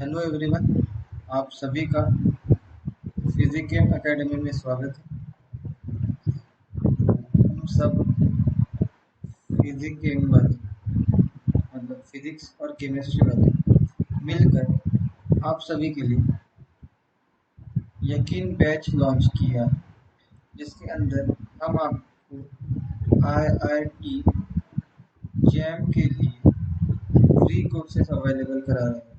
Hello everyone, आप सभी का फिजिक्स एकेडमी में स्वागत है। हम सब फिजिक्स के मतलब फिजिक्स और केमिस्ट्री वाले मिलकर आप सभी के लिए यकीन बैच लॉन्च किया, जिसके अंदर हम आपको IIT जैम के लिए फ्री कोर्सेज अवेलेबल करा रहे हैं,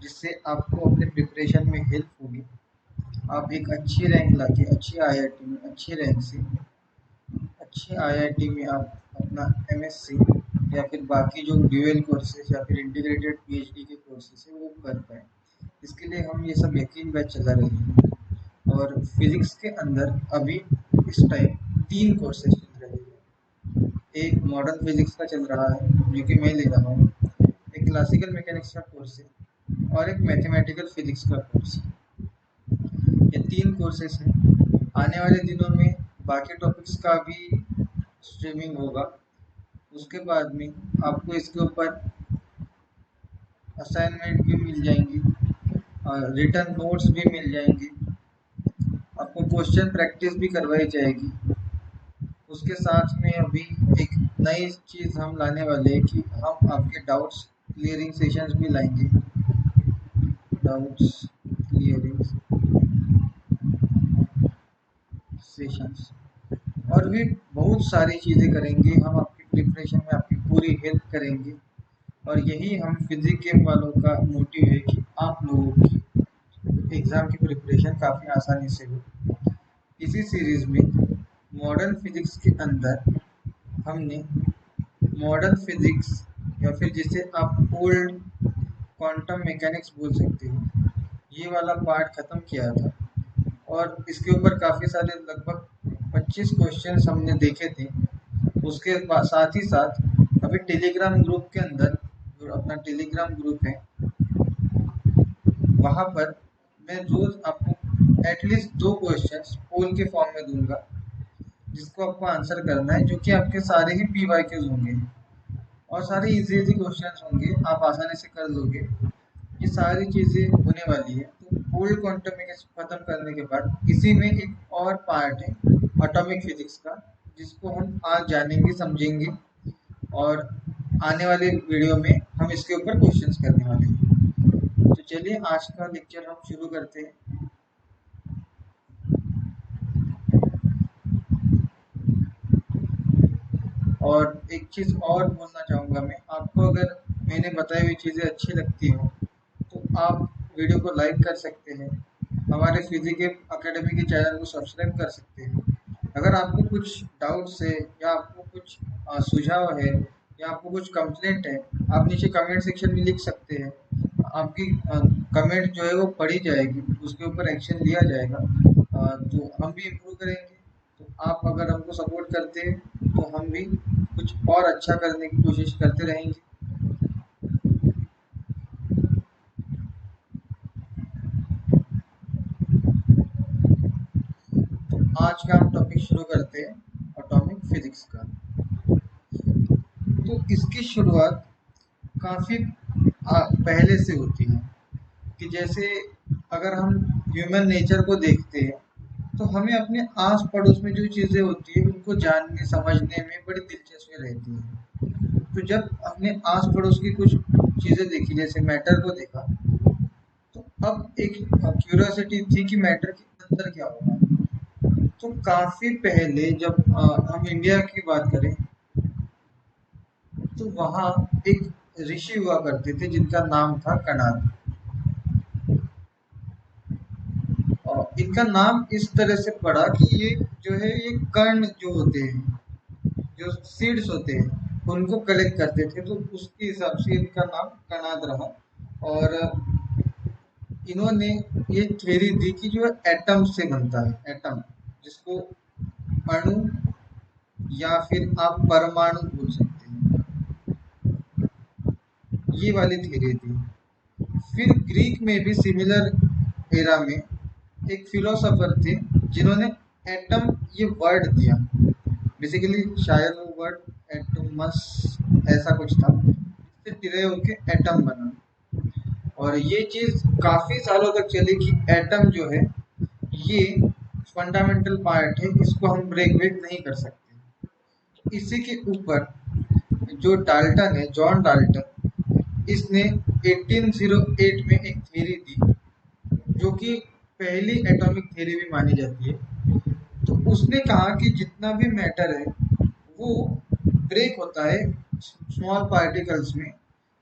जिससे आपको अपने प्रिपरेशन में हेल्प होगी। आप एक अच्छी रैंक लाके अच्छी IIT में अच्छी रैंक से अच्छी IIT में आप अपना MSc या फिर बाकी जो ड्यूअल कोर्सेज या फिर इंटीग्रेटेड PhD के कोर्सेज है वो कर पाए। इसके लिए हम ये सब यकीन बैच चला रहे हैं। और फिजिक्स के अंदर अभी इस टाइम 3 कोर्सेज चल रहे हैं। एक मॉडर्न फिजिक्स का चल रहा है जो कि मैं ले रहा हूँ, एक क्लासिकल मैकेनिक्स का कोर्स है और एक मैथमेटिकल फिजिक्स का कोर्स है। ये 3 कोर्सेज हैं। आने वाले दिनों में बाकी टॉपिक्स का भी स्ट्रीमिंग होगा। उसके बाद में आपको इसके ऊपर असाइनमेंट भी मिल जाएंगी और रिटर्न नोट्स भी मिल जाएंगी। आपको क्वेश्चन प्रैक्टिस भी करवाई जाएगी। उसके साथ में अभी एक नई चीज़ हम लाने वाले हैं कि हम आपके डाउट्स क्लियरिंग सेशंस भी लाएंगे। डाउट्स क्लियरिंग सेशंस और भी बहुत सारी चीज़ें करेंगे। हम आपकी प्रिपरेशन में आपकी पूरी हेल्प करेंगे और यही हम फिजिक्स के वालों का मोटिव है कि आप लोगों की एग्ज़ाम की प्रिपरेशन काफ़ी आसानी से हो। इसी सीरीज़ में मॉडर्न फिजिक्स के अंदर हमने मॉडर्न फिजिक्स या फिर जिसे आप ओल्ड क्वांटम मैकेनिक्स बोल सकते हो, ये वाला पार्ट ख़त्म किया था और इसके ऊपर काफ़ी सारे लगभग 25 क्वेश्चंस हमने देखे थे। उसके साथ ही साथ अभी टेलीग्राम ग्रुप के अंदर जो अपना टेलीग्राम ग्रुप है, वहाँ पर मैं रोज़ आपको एटलीस्ट 2 क्वेश्चंस पोल के फॉर्म में दूंगा, जिसको आपको आंसर करना है, जो कि आपके सारे ही PYQs होंगे और सारे इजी क्वेश्चंस होंगे, आप आसानी से कर लोगे। ये सारी चीज़ें होने वाली है। तो ओल्ड क्वांटम मैकेनिक्स खत्म करने के बाद इसी में एक और पार्ट है एटॉमिक फिजिक्स का, जिसको हम आज जानेंगे समझेंगे और आने वाले वीडियो में हम इसके ऊपर क्वेश्चंस करने वाले हैं। तो चलिए आज का लेक्चर हम शुरू करते हैं। और एक चीज़ और बोलना चाहूँगा मैं आपको, अगर मैंने बताई हुई चीज़ें अच्छी लगती हो तो आप वीडियो को लाइक कर सकते हैं, हमारे फिजिक्स एकेडमी के चैनल को सब्सक्राइब कर सकते हैं। अगर आपको कुछ डाउट्स है या आपको कुछ सुझाव है या आपको कुछ कंप्लेंट है, आप नीचे कमेंट सेक्शन में लिख सकते हैं। आपकी कमेंट जो है वो पढ़ी जाएगी, उसके ऊपर एक्शन लिया जाएगा, तो हम भी इम्प्रूव करेंगे। तो आप अगर हमको सपोर्ट करते हैं तो हम भी कुछ और अच्छा करने की कोशिश करते रहेंगे। तो आज का हम टॉपिक शुरू करते हैं एटॉमिक फिजिक्स का। तो इसकी शुरुआत काफ़ी पहले से होती है कि जैसे अगर हम ह्यूमन नेचर को देखते हैं तो हमें अपने आस पड़ोस में जो चीज़ें होती है उनको जानने समझने में बड़ी दिलचस्पी रहती है। तो जब हमने आस पड़ोस की कुछ चीज़ें देखी, जैसे मैटर को देखा, तो अब एक क्यूरियोसिटी थी कि मैटर के अंदर क्या होगा। तो काफ़ी पहले जब हम इंडिया की बात करें तो वहाँ एक ऋषि हुआ करते थे जिनका नाम था कणाद। और इनका नाम इस तरह से पड़ा कि ये जो है ये कर्ण जो होते हैं, जो सीड्स होते हैं, उनको कलेक्ट करते थे, तो उसके हिसाब से इनका नाम कणाद रहा। और इन्होंने ये थ्योरी दी कि जो एटम से बनता है, एटम जिसको अणु या फिर आप परमाणु बोल सकते हैं, ये वाली थ्योरी थी। फिर ग्रीक में भी सिमिलर एरा में एक फिलोसोफर थे जिन्होंने एटम ये वर्ड दिया। बेसिकली शायद वो वर्ड एटमस ऐसा कुछ था, से टिरे होके एटम बना। और ये चीज काफी सालों तक चली कि एटम जो है ये फंडामेंटल पार्ट है, इसको हम ब्रेक ब्रेक नहीं कर सकते। इसी के ऊपर जो डाल्टन है, जॉन डाल्टन, इसने 1808 में एक थ्योरी दी जो कि पहली एटॉमिक थ्योरी भी मानी जाती है। तो उसने कहा कि जितना भी मैटर है वो ब्रेक होता है स्मॉल पार्टिकल्स में,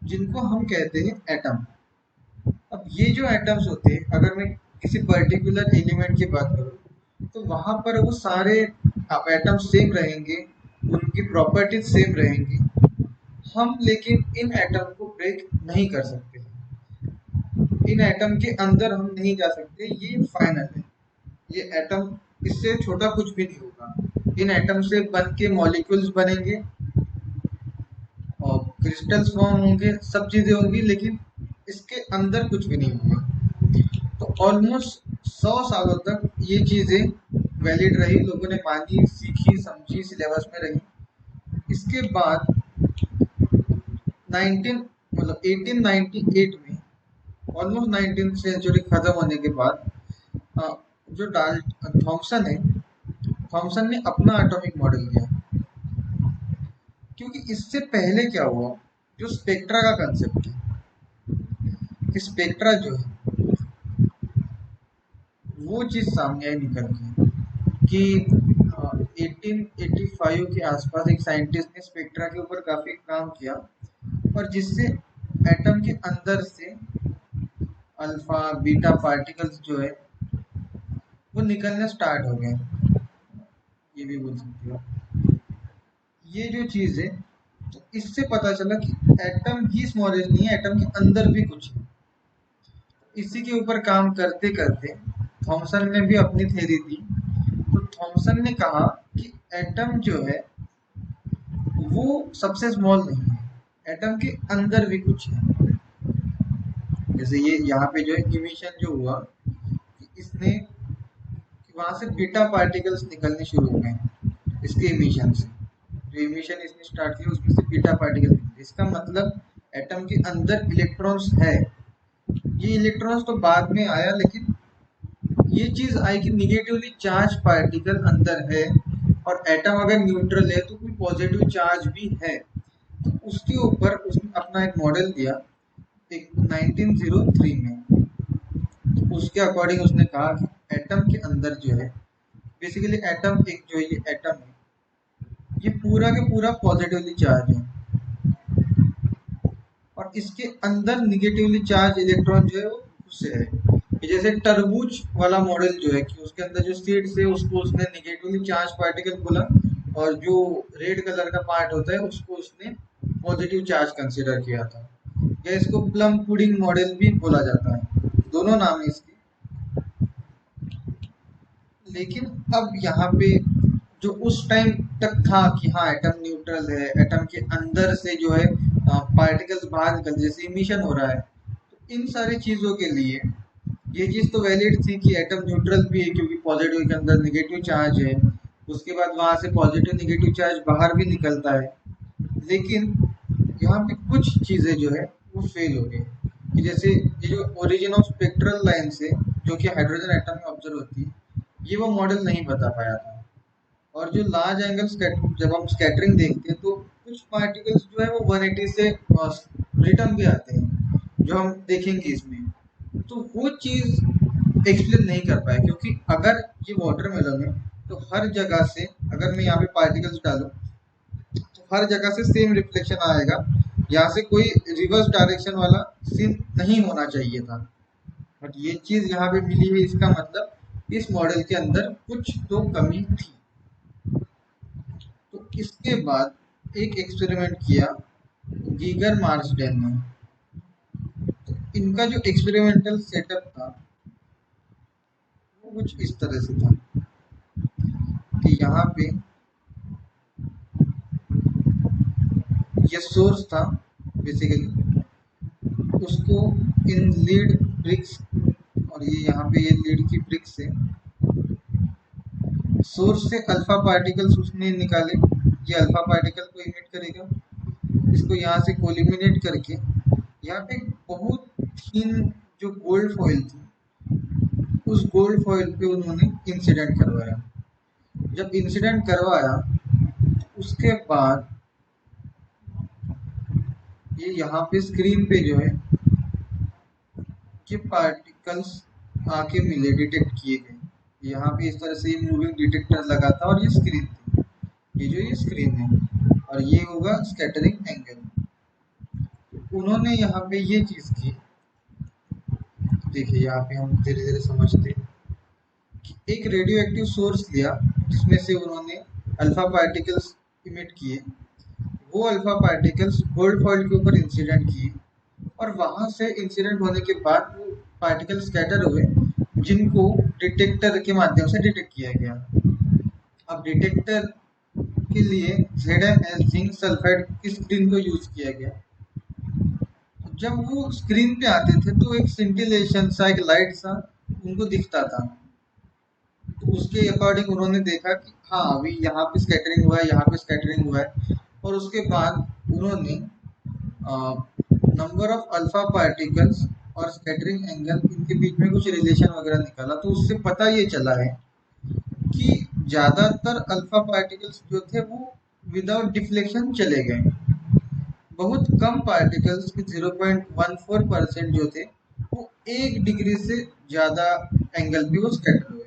जिनको हम कहते हैं एटम। अब ये जो एटम्स होते हैं, अगर मैं किसी पर्टिकुलर एलिमेंट की बात करूँ तो वहां पर वो सारे एटम्स सेम रहेंगे, उनकी प्रॉपर्टीज सेम रहेंगी। हम लेकिन इन एटम को ब्रेक नहीं कर सकते, इन एटम के अंदर हम नहीं जा सकते, ये फाइनल है। ये एटम, इससे छोटा कुछ भी नहीं होगा। इन एटम से बन के मॉलिक्यूल्स बनेंगे और क्रिस्टल्स फॉर्म होंगे, सब चीजें होंगी, लेकिन इसके अंदर कुछ भी नहीं होगा। तो ऑलमोस्ट 100 सालों तक ये चीजें वैलिड रही, लोगों ने मानी, सीखी, समझी, सिलेबस में रही। इसके बाद 19 मतलब 1898 में, ऑलमोस्ट 19th सेंचुरी खत्म होने के बाद, जो डाल थॉमसन है, थॉमसन ने अपना एटॉमिक मॉडल दिया। क्योंकि इससे पहले क्या हुआ, जो स्पेक्ट्रा का कंसेप्ट है कि स्पेक्ट्रा जो है वो चीज सामने आई निकल के कि 1885 के आसपास एक साइंटिस्ट ने स्पेक्ट्रा के ऊपर काफी काम किया, और जिससे एटम के अंदर से अल्फा बीटा पार्टिकल्स जो है वो निकलना स्टार्ट हो गए, ये भी बोल सकते हो। ये जो चीज है, तो इससे पता चला कि एटम ही स्मॉलेस्ट नहीं है, एटम के अंदर भी कुछ है। इसी के ऊपर काम करते करते थॉमसन ने भी अपनी थ्योरी दी। तो थॉमसन ने कहा कि एटम जो है वो सबसे स्मॉल नहीं है, एटम के अंदर भी कुछ है। जैसे ये यहाँ पे जो है इमिशन जो हुआ, कि इसने वहां से बीटा पार्टिकल्स निकलने शुरू हो गए इसके इमिशन से। जो इमिशन इसने स्टार्ट किया उसमें से बीटा पार्टिकल निकले। इसका मतलब एटम के अंदर इलेक्ट्रॉन्स है। ये इलेक्ट्रॉन्स तो बाद में आया, लेकिन ये चीज आई कि निगेटिवली चार्ज पार्टिकल अंदर है, और एटम अगर न्यूट्रल है तो कोई पॉजिटिव चार्ज भी है। तो उसके ऊपर उसने अपना एक मॉडल दिया एक 1903 में। तो उसके अकॉर्डिंग उसने कहा कि एटम के अंदर जो है, बेसिकली एटम एक जो ये एटम है ये पूरा के पूरा पॉजिटिवली चार्ज है, और इसके अंदर निगेटिवली चार्ज इलेक्ट्रॉन जो है वो उससे है। जैसे तरबूज वाला मॉडल जो है कि उसके अंदर जो सीड्स है उसको उसने निगेटिवली चार्ज पार्टिकल बोला, और जो रेड कलर का पार्ट होता है उसको उसने पॉजिटिव चार्ज कंसीडर किया था। या इसको प्लम पुडिंग मॉडल भी बोला जाता है, दोनों नाम है इसके। लेकिन अब यहाँ पे जो उस टाइम तक था कि हाँ एटम न्यूट्रल है, एटम के अंदर से जो है पार्टिकल्स बाहर निकल, जैसे इमिशन हो रहा है, तो इन सारी चीजों के लिए ये चीज तो वैलिड थी कि एटम न्यूट्रल भी है, क्योंकि पॉजिटिव के अंदर निगेटिव चार्ज है, उसके बाद वहां से पॉजिटिव निगेटिव चार्ज बाहर भी निकलता है। लेकिन यहाँ पे कुछ चीजें जो है वो फेल हो गई, कि जैसे ये जो ओरिजिन ऑफ स्पेक्ट्रल लाइन्स है जो कि हाइड्रोजन एटम में ऑब्जर्व होती है, ये वो मॉडल नहीं बता पाया था। और जो लार्ज एंगल जब हम स्कैटरिंग देखते हैं तो कुछ पार्टिकल्स जो है वो 180 से रिटर्न भी आते हैं, जो हम देखेंगे इसमें। तो वो चीज एक्सप्लेन नहीं कर पाए, क्योंकि अगर ये वाटरमेलन है तो हर जगह से अगर मैं यहाँ पे पार्टिकल्स डालूं तो हर जगह से सेम रिफ्लेक्शन आएगा, यहाँ से कोई रिवर्स डायरेक्शन वाला सीन नहीं होना चाहिए था। बट ये चीज यहाँ पे मिली है, इसका मतलब इस मॉडल के अंदर कुछ तो कमी थी। तो इसके बाद एक एक्सपेरिमेंट किया गीगर मार्सडेन ने। तो इनका जो एक्सपेरिमेंटल सेटअप था वो कुछ इस तरह से था कि यहाँ पे ये सोर्स था बेसिकली, उसको इन लीड ब्रिक्स, और ये यहाँ पे ये लीड की ब्रिक्स है, सोर्स से अल्फा पार्टिकल्स उसने निकाले। ये अल्फा पार्टिकल को इमिट करेगा, इसको यहाँ से कोलिमिनेट करके यहाँ पे बहुत थीन जो गोल्ड फॉइल थी, उस गोल्ड फॉइल पे उन्होंने इंसिडेंट करवाया। जब इंसिडेंट करवाया उसके बाद ये यहाँ पे स्क्रीन पे जो है ये पार्टिकल्स आके मिले, डिटेक्ट किए गए। यहाँ पे इस तरह से ये मूविंग डिटेक्टर लगा था और ये स्क्रीन थी, ये स्क्रीन है, और ये होगा स्कैटरिंग एंगल। उन्होंने यहाँ पे ये चीज की, देखिए यहाँ पे हम धीरे धीरे समझते हैं कि एक रेडियो एक्टिव सोर्स लिया जिसमें से उन्होंने अल्फा पार्टिकल्स इमिट किए। वो अल्फा पार्टिकल्स गोल्ड फॉइल के ऊपर इंसिडेंट किए और वहां से इंसिडेंट होने के बाद वो पार्टिकल स्कैटर हुए, जिनको डिटेक्टर के माध्यम से डिटेक्ट किया गया। अब डिटेक्टर के लिए ZnS जिंक सल्फाइड की स्क्रीन को यूज किया गया। जब वो स्क्रीन पे आते थे तो एक सिंटिलेशन सा, एक लाइट सा उनको दिखता था। तो उसके अकॉर्डिंग उन्होंने देखा कि हाँ अभी यहाँ पे स्कैटरिंग हुआ है, यहाँ पे स्कैटरिंग हुआ है, और उसके बाद उन्होंने नंबर ऑफ अल्फा पार्टिकल्स और स्कैटरिंग एंगल, इनके बीच में कुछ रिलेशन वगैरह निकाला। तो उससे पता ये चला है कि ज्यादातर अल्फा पार्टिकल्स जो थे वो विदाउट डिफ्लेक्शन चले गए। बहुत कम पार्टिकल्स के 0.14% जो थे वो 1 डिग्री से ज्यादा एंगल पे वो स्कैटर हुए।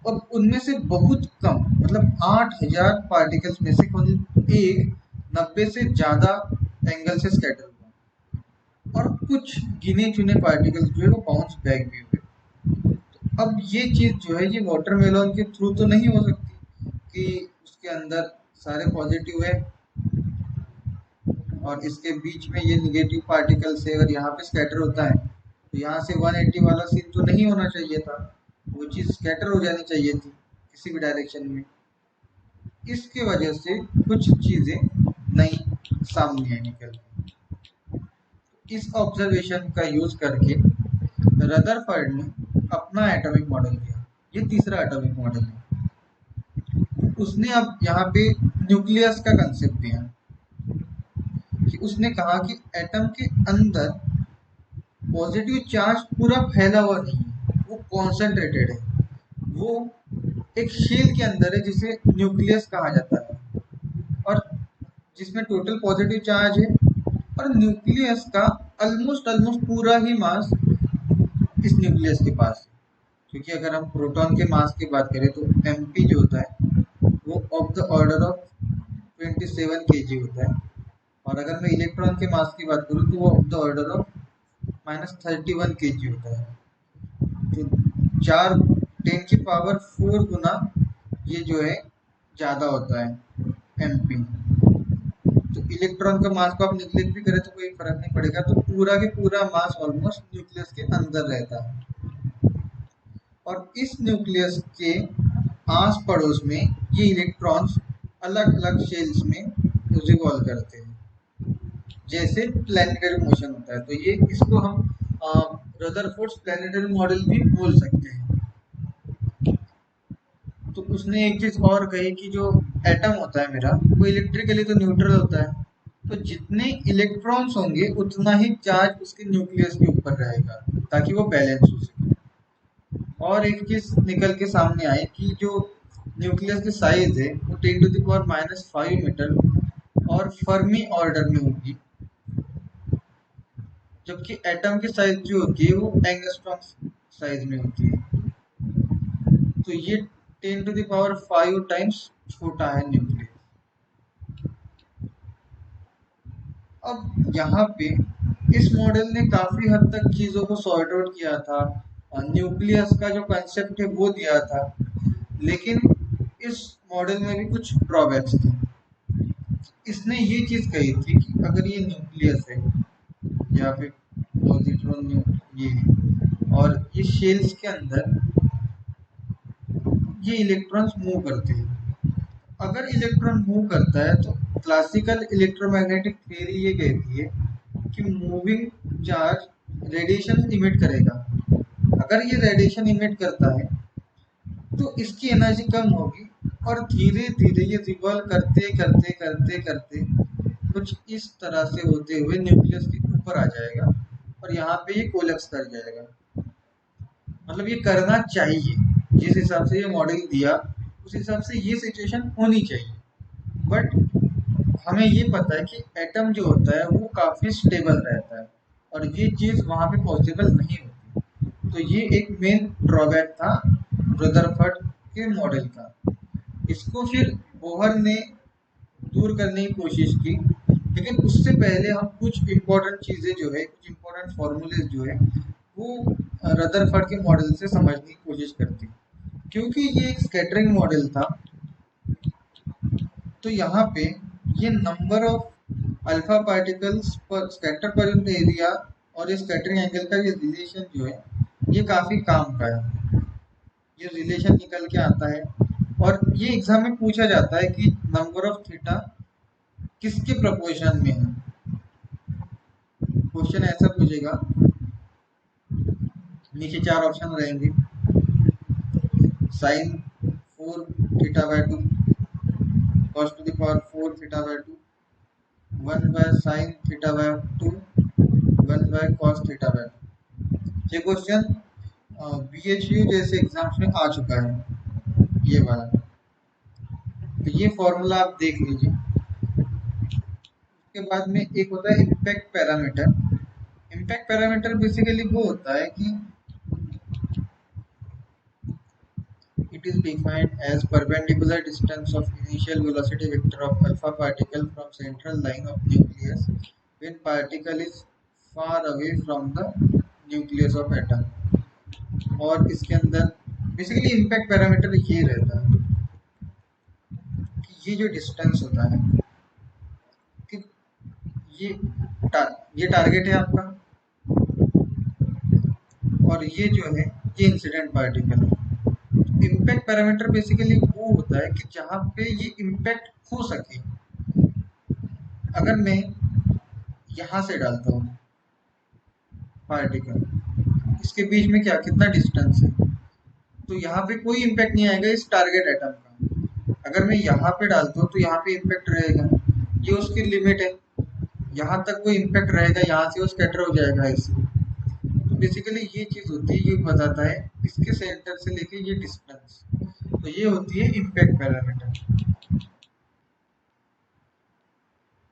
अब उनमें से बहुत कम, मतलब 8000 पार्टिकल्स में से एक 90 से ज्यादा एंगल से स्कैटर हुआ, और कुछ गिने चुने पार्टिकल्स जो है वो बाउंस बैक भी हुए। अब ये चीज जो है ये वाटरमेलन के थ्रू तो नहीं हो सकती कि उसके अंदर सारे पॉजिटिव है और इसके बीच में ये निगेटिव पार्टिकल से अगर यहाँ पे स्कैटर होता है तो यहाँ से 180 वाला सीन तो नहीं होना चाहिए था, वो चीज स्कैटर हो जानी चाहिए थी किसी भी डायरेक्शन में। इसके वजह से कुछ चीजें नई सामने आई निकल। इस ऑब्जर्वेशन का यूज करके रदरफोर्ड ने अपना एटॉमिक मॉडल दिया। ये तीसरा एटॉमिक मॉडल है। उसने अब यहाँ पे न्यूक्लियस का कंसेप्ट दिया कि उसने कहा कि एटम के अंदर पॉजिटिव चार्ज पूरा फैला हुआ नहीं है, वो कॉन्सेंट्रेटेड है। वो एक शेल के अंदर है जिसे न्यूक्लियस कहा जाता है, और जिसमें टोटल पॉजिटिव चार्ज है, और न्यूक्लियस का ऑलमोस्ट पूरा ही मास इस न्यूक्लियस के पास है। क्योंकि अगर हम प्रोटॉन के मास की बात करें तो MP जो होता है वो of the order of 27 kg होता है, और अगर मैं इलेक्ट्रॉन के मास की बात करूँ तो वो of the order of -31 kg होता है। तो 4 × 10⁴ गुना ये जो है ज्यादा होता है MP। तो इलेक्ट्रॉन का मास को आप निगलेक्ट भी करें तो कोई फर्क नहीं पड़ेगा। तो पूरा के पूरा मास ऑलमोस्ट न्यूक्लियस के अंदर रहता है, और इस न्यूक्लियस के आस पड़ोस में ये इलेक्ट्रॉन्स अलग अलग शेल्स में रिवॉल्व करते हैं, जैसे प्लैनेटरी मोशन होता है। तो ये इसको हम रदरफोर्ड्स प्लैनेटरी मॉडल भी बोल सकते हैं। तो उसने एक चीज और कही कि जो एटम होता है मेरा वो इलेक्ट्रिकली तो न्यूट्रल होता है, तो जितने इलेक्ट्रॉन्स होंगे उतना ही चार्ज उसके न्यूक्लियस के ऊपर रहेगा ताकि वो बैलेंस हो सके। और एक चीज निकल के सामने आई कि जो न्यूक्लियस की साइज है वो 10⁻⁵ मीटर और फर्मी ऑर्डर में होगी, जबकि एटम की साइज जो होती है वो एंगस्ट्रॉम साइज में होती है। तो ये 10⁵ टाइम्स छोटा है न्यूक्लियस। अब यहाँ पे इस मॉडल ने काफी हद तक चीजों को सॉर्ट आउट किया था, न्यूक्लियस का जो कंसेप्ट है वो दिया था, लेकिन इस मॉडल में भी कुछ ड्रॉबैक्स थे। इसने ये चीज कही थी कि अगर ये न्यूक्लियस है, यहाँ पे पॉजिट्रॉन ये है, और ये शेल्स के अंदर ये इलेक्ट्रॉन्स मूव करते हैं। अगर इलेक्ट्रॉन मूव करता है तो क्लासिकल इलेक्ट्रोमैग्नेटिक थ्योरी ये कहती है कि मूविंग चार्ज रेडिएशन इमिट करेगा। अगर ये रेडिएशन इमिट करता है तो इसकी एनर्जी कम होगी और धीरे धीरे ये रिवॉल्व करते करते करते करते कुछ इस तरह से होते हुए न्यूक्लियस के ऊपर आ जाएगा और यहाँ पे ये कोलैप्स कर जाएगा। मतलब ये करना चाहिए, जिस हिसाब से ये मॉडल दिया उस हिसाब से ये सिचुएशन होनी चाहिए। बट हमें ये पता है कि एटम जो होता है वो काफी स्टेबल रहता है और ये चीज वहां पे पॉसिबल नहीं होती। तो ये एक मेन ड्रॉबैक था रदरफोर्ड के मॉडल का। इसको फिर बोहर ने दूर करने की कोशिश की, लेकिन उससे पहले हम कुछ इम्पोर्टेंट चीजें जो है, कुछ इम्पोर्टेंट फॉर्मूले जो है वो रदरफोर्ड के मॉडल से समझने की कोशिश करती। क्योंकि ये एक स्कैटरिंग मॉडल था, तो यहाँ पे ये नंबर ऑफ अल्फा पार्टिकल्स पर स्कैटर पर एरिया और ये स्कैटरिंग एंगल का ये रिलेशन जो है ये काफी काम का है। ये रिलेशन निकल के आता है और ये एग्जाम में पूछा जाता है कि नंबर ऑफ थीटा किसके प्रोपोर्शन में है। क्वेश्चन ऐसा पूछेगा, नीचे 4 ऑप्शन रहेंगे, sine 4 theta by 2, cos to the power 4 theta by 2, 1 by sin theta by 2, 1 by cos theta by 2। ये क्वेश्चन BHU जैसे एग्जाम्स में आ चुका है ये वाला। तो ये फॉर्मूला आप देख लीजिए। उसके बाद में एक होता है impact parameter. Impact parameter basically वो होता है कि it is defined as perpendicular distance of initial velocity vector of alpha particle from central line of nucleus when particle is far away from the nucleus of atom। और इसके अंदर basically impact parameter ये रहता है कि ये जो distance होता है कि ये ये टारगेट है आपका और ये जो है ये इंसिडेंट पार्टिकल है। इम्पैक्ट पैरामीटर बेसिकली वो होता है कि जहाँ पे ये इम्पैक्ट हो सके। अगर मैं यहाँ से डालता हूँ पार्टिकल, इसके बीच में क्या कितना डिस्टेंस है, तो यहाँ पे कोई इम्पैक्ट नहीं आएगा इस टारगेट एटम का। अगर मैं यहाँ पे डालता हूँ तो यहाँ पे इम्पैक्ट रहेगा, ये उसकी लिमिट है, यहाँ तक कोई इम्पैक्ट रहेगा, यहाँ से वो स्कैटर हो जाएगा ऐसे। तो बेसिकली ये चीज होती है, ये बताता है इसके सेंटर से लेके ये डिस्टेंस। तो ये होती है इम्पैक्ट पैरामीटर।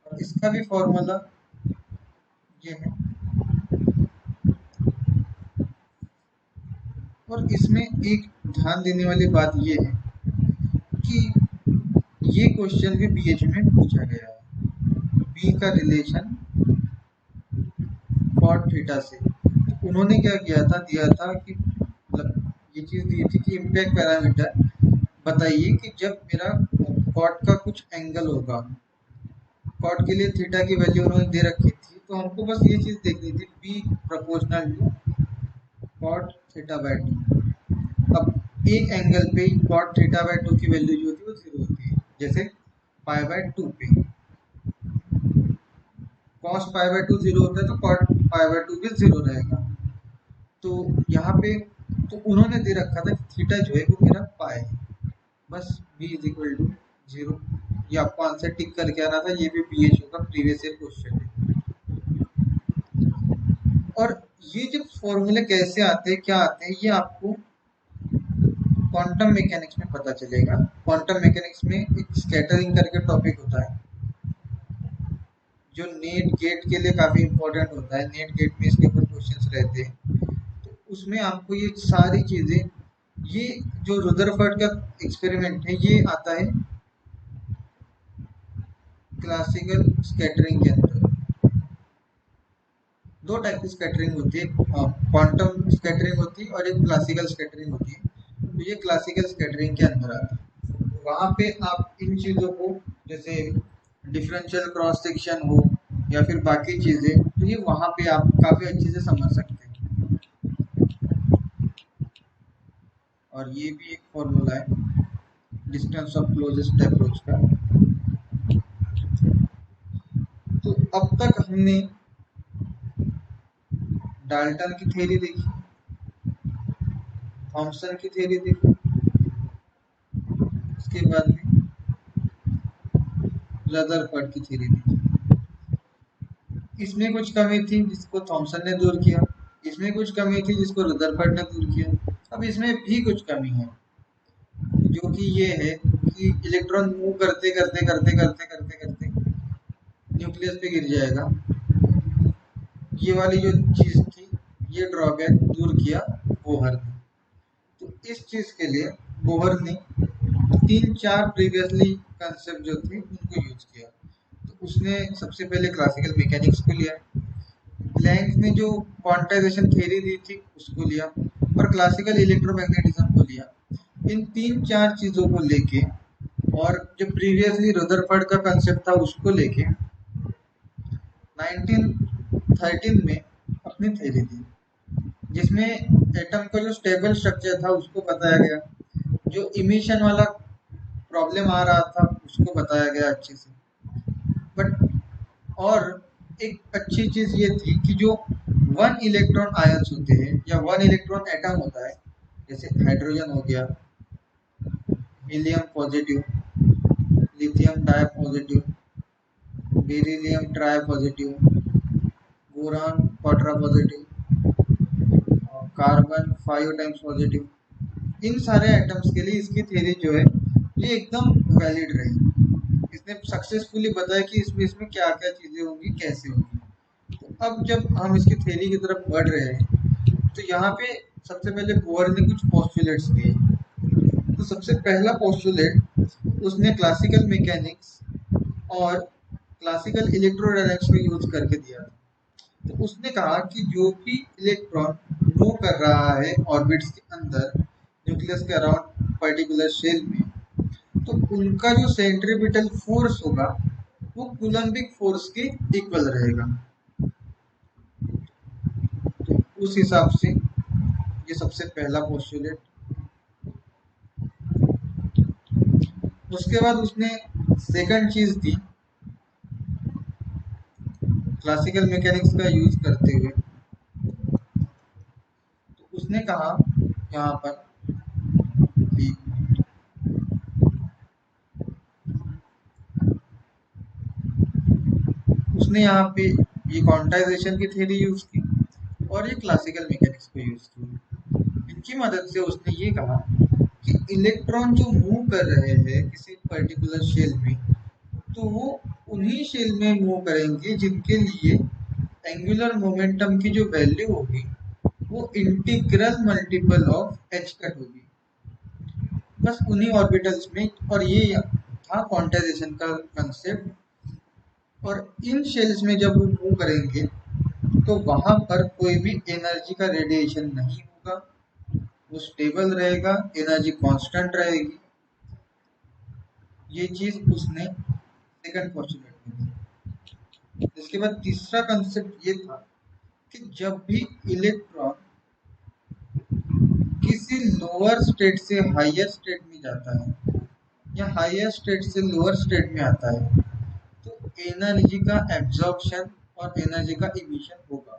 और इसका भी फॉर्मूला ये है। और इसमें एक ध्यान देने वाली बात ये है कि ये क्वेश्चन भी बीएच में पूछा गया है, बी का रिलेशन कॉट थीटा से। तो उन्होंने क्या किया था, दिया था कि मतलब ये चीज दी थी कि इम्पैक्ट पैरामीटर बताइए कि जब मेरा कॉट का कुछ एंगल होगा, कॉट के लिए थीटा की वैल्यू उन्होंने दे रखी थी, तो हमको बस ये चीज देखनी थी, b proportional to cot theta by 2। अब एक एंगल पे कॉट थीटा बाय 2 की वैल्यू जो होती है वो 0 होती है, जैसे पाई बाय 2 पे कॉस पाई बाय 2 0 होता है तो कॉट पाई बाय 2 भी 0 रहेगा। तो यहाँ पे तो उन्होंने दे रखा था कि थीटा जो है वो मेरा पाई है, बस b इज इक्वल टू 0। ये आपको आंसर टिक करके आना था, ये भी BHU का प्रीवियस ईयर क्वेश्चन है। और ये जो फॉर्मूले कैसे आते हैं, क्या आते हैं, ये आपको क्वांटम मैकेनिक्स में पता चलेगा। क्वांटम मैकेनिक्स में एक स्कैटरिंग करके टॉपिक होता है जो नेट गेट के लिए काफी इंपॉर्टेंट होता है। नेट गेट में इसके ऊपर क्वेश्चंस रहते हैं, तो उसमें आपको ये सारी चीजें, ये जो रदरफोर्ड का एक्सपेरिमेंट है ये आता है क्लासिकल स्कैटरिंग के अंदर। दो टाइप की स्कैटरिंग होती है, क्वांटम स्कैटरिंग होती है और एक क्लासिकल स्कैटरिंग होती है। तो ये क्लासिकल स्कैटरिंग के अंदर आता है। वहाँ पे आप इन चीज़ों को, जैसे डिफरेंशियल क्रॉस सेक्शन हो या फिर बाकी चीज़ें, तो ये वहाँ पे आप काफ़ी अच्छे से समझ सकते हैं। और ये भी एक फॉर्मूला है डिस्टेंस ऑफ क्लोजेस्ट अप्रोच का। तो अब तक हमने डाल्टन की थ्योरी देखी, थॉमसन की थ्योरी देखी, उसके बाद में रदरफोर्ड की थ्योरी देखी। इसमें कुछ कमी थी जिसको थॉमसन ने दूर किया, इसमें कुछ कमी थी जिसको रदरफोर्ड ने दूर किया, अब इसमें भी कुछ कमी है जो कि ये है कि इलेक्ट्रॉन मूव करते करते करते करते करते करते न्यूक्लियस पे गिर जाएगा। ये वाली जो चीज थी, ये ड्रॉबैक दूर किया बोहर ने। तो इस चीज के लिए बोहर ने तीन चार प्रीवियसली कंसेप्ट जो थे उनको यूज किया। तो उसने सबसे पहले क्लासिकल मैकेनिक्स को लिया, प्लैंक ने जो क्वांटाइजेशन थ्योरी दी थी उसको लिया, और क्लासिकल इलेक्ट्रोमैग्नेटिज्म को लिया। इन तीन चार चीजों को लेके और जो प्रीवियसली रदरफोर्ड का कंसेप्ट था उसको लेके 1913 में अपनी थ्योरी दी, जिसमें एटम का जो स्टेबल स्ट्रक्चर था उसको बताया गया, जो इमिशन वाला प्रॉब्लम आ रहा था उसको बताया गया अच्छे से। बट और एक अच्छी चीज ये थी कि जो वन इलेक्ट्रॉन आयंस होते हैं या वन इलेक्ट्रॉन एटम होता है, जैसे हाइड्रोजन हो गया, helium positive, lithium di positive, beryllium tri positive, boron quadra positive, carbon 5 times positive, इन सारे एटम्स के लिए इसकी थ्योरी जो है ये एकदम वैलिड रही। इसने सक्सेसफुली बताया कि इसमें इसमें क्या क्या चीजें होंगी, कैसे होंगी। तो अब जब हम इसकी थ्योरी की तरफ बढ़ रहे हैं तो यहाँ पे सबसे पहले बोहर ने कुछ पोस्टुलेट्स दिए। तो सबसे पहला पोस्टुलेट उसने क्लासिकल मैकेनिक्स और क्लासिकल इलेक्ट्रोडायनेमिक्स को यूज करके दिया। तो उसने कहा कि जो भी इलेक्ट्रॉन मूव कर रहा है ऑर्बिट्स के अंदर न्यूक्लियस के अराउंड पर्टिकुलर शेल में, तो उनका जो सेंट्रीपिटल फोर्स होगा वो कूलम्बिक फोर्स के इक्वल रहेगा। तो उस हिसाब से ये सबसे पहला पोस्टुलेट। उसके बाद उसने सेकंड चीज दी क्लासिकल मैकेनिक्स का यूज करते हुए। तो उसने कहा यहाँ पर कि उसने यहाँ पे ये क्वांटाइजेशन की थ्योरी यूज की और ये क्लासिकल मैकेनिक्स को यूज की। इनकी मदद से उसने ये कहा कि इलेक्ट्रॉन जो मूव कर रहे हैं किसी पर्टिकुलर शेल में, तो वो उन्हीं शेल में मूव करेंगे जिनके लिए एंगुलर मोमेंटम की जो वैल्यू होगी वो integral multiple of H cut होगी, बस उन्हीं ऑर्बिटल्स में। और ये था क्वांटाइजेशन का कंसेप्ट। और इन शेल्स में जब वो मूव करेंगे तो वहां पर कोई भी एनर्जी का रेडिएशन नहीं होगा, वो स्टेबल रहेगा, एनर्जी कांस्टेंट रहेगी। ये चीज उसने सेकंड पोस्टुलेट में दी। इसके बाद तीसरा कंसेप्ट ये था कि जब भी इलेक्ट्रॉन किसी लोअर स्टेट से हायर स्टेट में जाता है या हायर स्टेट से लोअर स्टेट में आता है, तो एनर्जी का एब्जॉर्प्शन और एनर्जी का इमिशन होगा।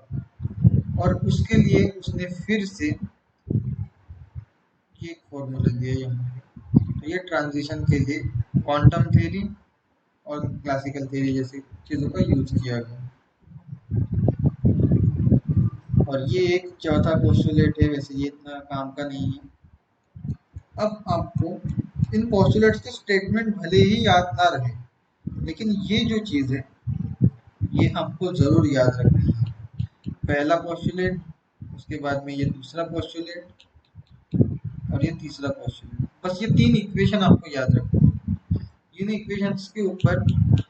और उसके लिए उसने फिर से ये फॉर्मूला दिया यहाँ पे। तो ये ट्रांजिशन के लिए क्वांटम थ्योरी और क्लासिकल थ्योरी जैसी चीज़ों का यूज किया गया। और ये एक चौथा पोस्टुलेट है, वैसे ये इतना काम का नहीं है। अब आपको इन पोस्टुलेट्स के स्टेटमेंट भले ही याद ना रहे, लेकिन ये जो चीज़ है ये आपको ज़रूर याद रखनी है। पहला पोस्टुलेट, उसके बाद में ये दूसरा पोस्टुलेट और ये तीसरा पोस्टुलेट। बस ये तीन इक्वेशन आपको याद रखनी है। इन इक्वेशंस के ऊपर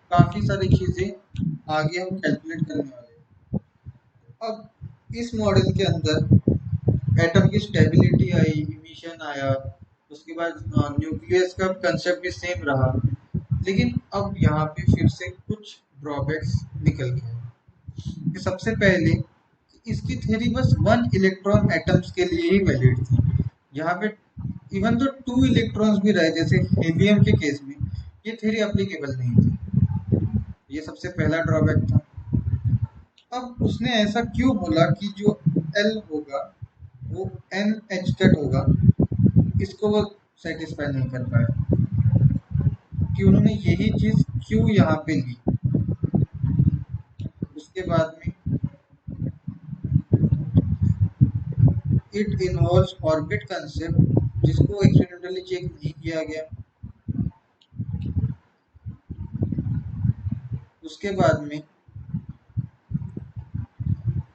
काफ़ी सारी चीज़ें आगे हम कैलकुलेट करने वाले हैं। अब इस मॉडल के अंदर एटम की स्टेबिलिटी आई, इमिशन आया, उसके बाद न्यूक्लियस का कंसेप्ट भी सेम रहा, लेकिन अब यहाँ पे फिर से कुछ ड्रॉबैक्स निकल गए। सबसे पहले इसकी थ्योरी बस वन इलेक्ट्रॉन एटम्स के लिए ही वैलिड थी। यहाँ पे इवन तो टू इलेक्ट्रॉन्स भी रहे, जैसे हीलियम के केस में ये थ्योरी एप्लीकेबल नहीं थी। ये सबसे पहला ड्रॉबैक था। अब उसने ऐसा क्यों बोला कि जो एल होगा वो एन एच कट होगा, इसको वो सेटिस्फाई नहीं कर पाया कि उन्होंने यही चीज क्यों यहाँ पे ली। उसके उसके बाद में इट इन्वॉल्व्स ऑर्बिट कंसेप्ट, जिसको एक्सपेरिमेंटली चेक नहीं किया गया। उसके बाद में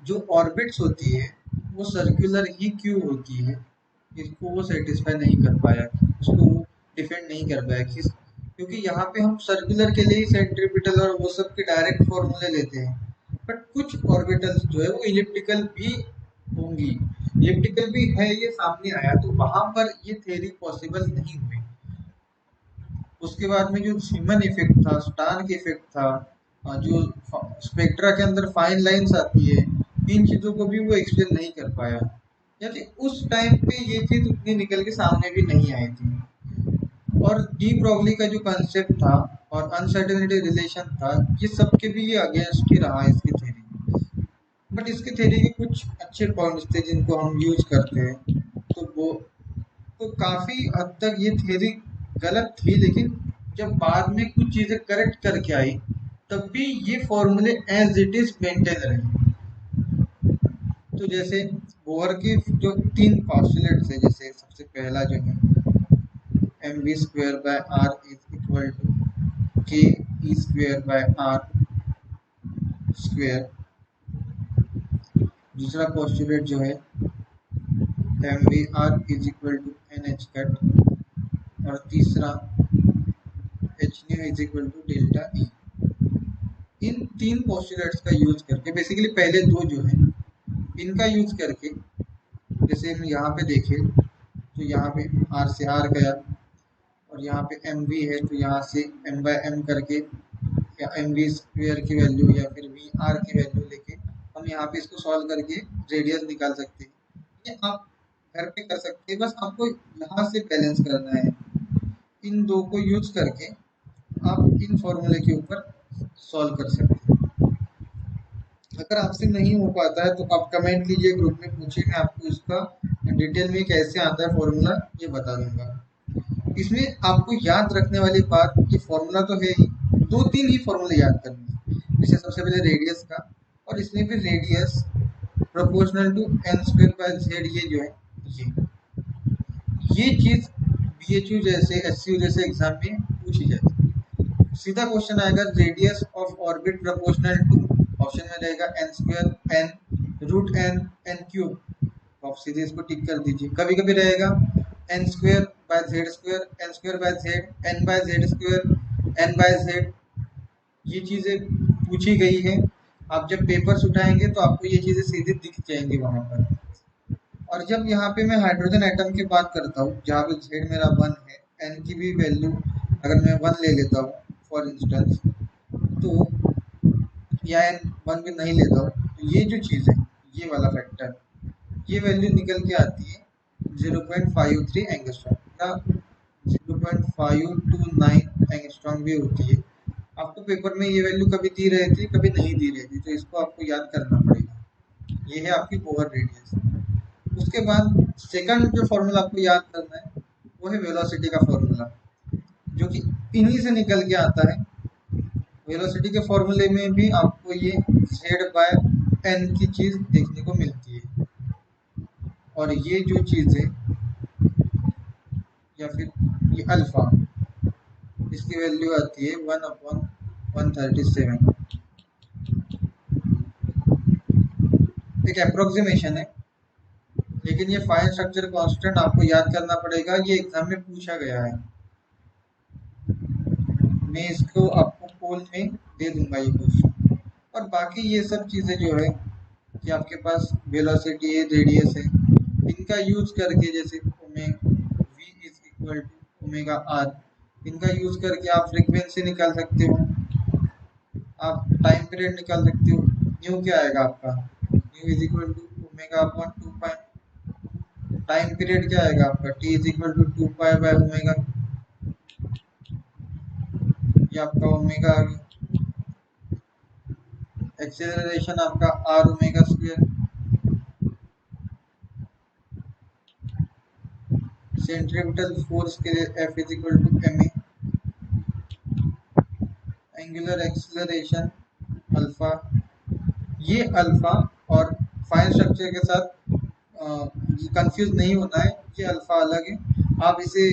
जो ऑर्बिट्स होती है वो सर्कुलर ही क्यों होती है, इसको वो सेटिस्फाई नहीं कर पाया, उसको वो डिफेंड नहीं कर पाया क्योंकि यहाँ पे हम सर्कुलर के लिए सेंट्रीपिटल और वो सब के डायरेक्ट फॉर्मूले लेते हैं, बट कुछ ऑर्बिटल्स जो है वो इलिप्टिकल भी होंगी, इलिप्टिकल भी है, ये सामने आया, तो वहां पर ये थ्योरी पॉसिबल नहीं हुई। उसके बाद में जो शीमन इफेक्ट था, स्टार्क इफेक्ट था, जो स्पेक्ट्रा के अंदर फाइन लाइंस आती है, इन चीज़ों को भी वो एक्सप्लेन नहीं कर पाया, यानी उस टाइम पे ये चीज़ उतनी निकल के सामने भी नहीं आई थी। और डी ब्रॉगली का जो कंसेप्ट था और अनसर्टेनिटी रिलेशन था, ये सबके भी ये अगेंस्ट ही रहा इसकी थ्योरी, बट इसकी थ्योरी के कुछ अच्छे पॉइंट्स थे जिनको हम यूज करते हैं, तो वो तो काफ़ी हद तक ये थ्योरी गलत थी, लेकिन जब बाद में कुछ चीज़ें करेक्ट करके आई तब भी ये फॉर्मूले एज इट इज मेंटेन रहे। तो जैसे बोहर के जो 3 पॉस्टुलेट्स है, जैसे सबसे पहला जो है mv² r is equal to ke²r²। दूसरा पॉस्टुलेट जो है mvr is equal to nh²। और तीसरा hν is equal to delta E. इन 3 पोस्टुलेट्स का यूज करके, बेसिकली पहले 2 जो है इनका यूज करके, जैसे हम यहाँ पे देखें तो यहाँ पे r से r गया और यहाँ पे mv है तो यहाँ से m/m करके या mv² की वैल्यू या फिर vr की वैल्यू लेके हम यहाँ पे इसको सॉल्व करके रेडियस निकाल सकते हैं। ये आप घर पे कर सकते हैं, बस आपको यहाँ से बैलेंस करना है। इन 2 को यूज करके आप इन फॉर्मूले के ऊपर सॉल्व कर सकते हैं। अगर आपसे नहीं हो पाता है तो आप कमेंट कीजिए, ग्रुप में पूछिए, मैं आपको इसका डिटेल में कैसे आता है फॉर्मूला ये बता दूंगा। इसमें आपको याद रखने वाली बात, ये फॉर्मूला तो है ही, 2-3 ही फॉर्मूले याद करने हैं। जैसे सबसे पहले रेडियस का, और इसमें भी रेडियस प्रोपोर्शनल टू n²/z, ये जो है ये चीज़ BHU जैसे SCU जैसे एग्जाम में पूछी जाती है। सीधा क्वेश्चन आएगा radius of orbit proportional to, option में रहेगा n² n√n n³, आप सीधे इसको टिक कर दीजिए। कभी कभी रहेगा n²/z², n²/z, n/z², n/z, ये चीज़ें पूछी गई है। आप जब पेपर्स उठाएंगे तो आपको ये चीज़ें सीधे दिख जाएंगी वहाँ पर। और जब यहाँ पे मैं हाइड्रोजन एटम की बात करता हूँ, जहाँ पे z मेरा 1 है, n की भी वैल्यू अगर मैं 1 ले लेता हूँ फॉर इंस्टेंस, तो या n 1 भी नहीं लेता हूँ, तो ये जो चीज़ है, ये वाला फैक्टर, ये वैल्यू निकल के आती है 0.53 एंगस्ट्रॉम या 0.529 एंगस्ट्रॉम भी होती है। आपको पेपर में ये वैल्यू कभी दी रहती है, कभी नहीं दी रहती, तो इसको आपको याद करना पड़ेगा। ये है आपकी बोहर रेडियस। उसके बाद सेकंड जो फॉर्मूला आपको याद करना है वो है वेलोसिटी का फॉर्मूला, जो कि इन्हीं से निकल के आता है। वेलोसिटी के फॉर्मूले में भी आपको ये z/n की चीज़ देखने को मिलती है, और ये जो चीज़ है या फिर ये अल्फा, इसकी वैल्यू आती है 1/137। एक अप्रोक्सीमेशन है, लेकिन ये फाइन स्ट्रक्चर कांस्टेंट आपको याद करना पड़ेगा, ये एग्जाम में पूछा गया है। मैं इसको आपको पोल में दे दूंगा ये क्वेश्चन। और बाकी ये सब चीज़ें जो है कि आपके पास वेलोसिटी है, रेडियस है, इनका यूज करके, जैसे v is equal to omega r, इनका यूज करके आप फ्रीक्वेंसी निकाल सकते हो, आप टाइम पीरियड निकाल सकते हो। न्यू क्या आएगा आपका, nu is equal to omega upon 2 pi. Time period क्या आएगा आपका, T is equal to 2 pi by omega, ये आपका ओमेगा आ गया। एक्सेलरेशन आपका r omega square. Centripetal force के लिए F is equal to ma। Angular acceleration alpha ये अल्फा और फाइन स्ट्रक्चर के साथ कंफ्यूज नहीं होना है, ये अल्फा अलग है। आप इसे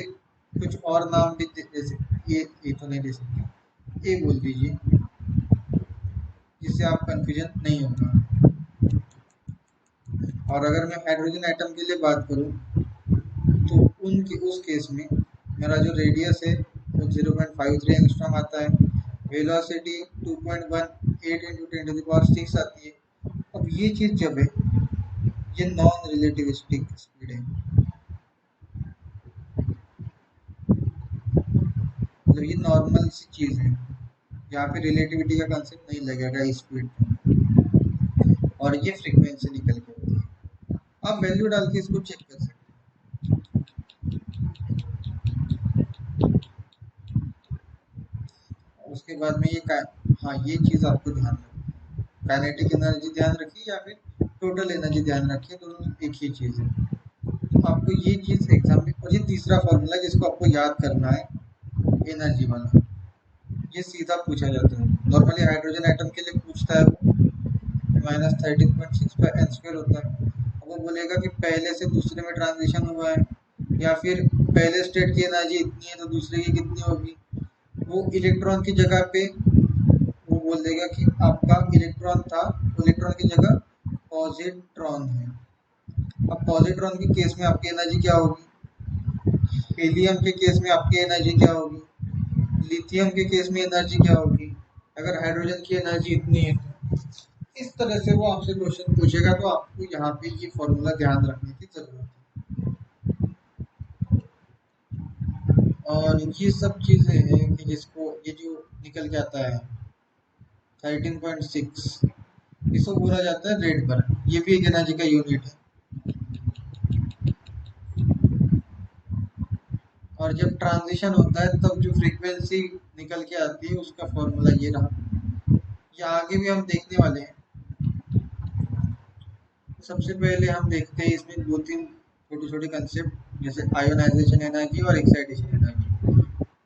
कुछ और नाम भी जैसे ये तो नहीं दे सकते, ये बोल दीजिए, जिससे आप कंफ्यूजन नहीं होगा। और अगर मैं हाइड्रोजन एटम के लिए बात करूं तो उनके उस केस में मेरा जो रेडियस है वो 0.53 एंगस्ट्रॉम आता है, वेलोसिटी 2.18 इंटू 10⁶ आती है। अब ये चीज़ जब है, ये नॉन रिलेटिविस्टिक स्पीड है, मतलब ये नॉर्मल सी चीज़ है, यहाँ पे रिलेटिविटी का कंसेप्ट नहीं लगेगा इस स्पीड पे, और ये फ्रीक्वेंसी निकल के होती है। आप वैल्यू डाल के इसको चेक कर सकते हैं। उसके बाद में हाँ, ये चीज़ आपको ध्यान रखना, काइनेटिक एनर्जी ध्यान रखिए या फिर टोटल एनर्जी ध्यान रखिए, दोनों एक ही चीज़ है। तो आपको ये चीज़ एग्जाम में, और ये तीसरा फॉर्मूला जिसको आपको याद करना है, एनर्जी वाला, ये सीधा पूछा जाता है। नॉर्मली हाइड्रोजन एटम के लिए पूछता है वो -13.6 होता है। अब वो बोलेगा कि पहले से दूसरे में ट्रांजिशन हुआ है, या फिर पहले स्टेट की एनर्जी इतनी है तो दूसरे की कितनी होगी। वो इलेक्ट्रॉन की जगह पे वो बोल देगा कि आपका इलेक्ट्रॉन था, इलेक्ट्रॉन की जगह पॉजिट्रॉन है। अब पॉजिट्रॉन के केस में आपकी एनर्जी क्या होगी, हीलियम के केस में आपकी एनर्जी क्या होगी, लिथियम के केस में एनर्जी क्या होगी, अगर हाइड्रोजन की एनर्जी इतनी है तो इस तरह से वो आपसे क्वेश्चन पूछेगा। तो आपको यहाँ पे ये फॉर्मूला ध्यान रखने की जरूरत है। और ये सब चीजें हैं कि जिसको ये जो निकल के आता है 13.6, इसको बोला जाता है रेड पर, ये भी एक एनर्जी का यूनिट है। और जब ट्रांजिशन होता है तब जो फ्रीक्वेंसी निकल के आती है उसका फॉर्मूला ये रहा, ये आगे भी हम देखने वाले हैं। सबसे पहले हम देखते हैं इसमें दो तीन छोटे छोटे कंसेप्ट, जैसे आयोनाइजेशन एनर्जी और एक्साइटेशन एनर्जी।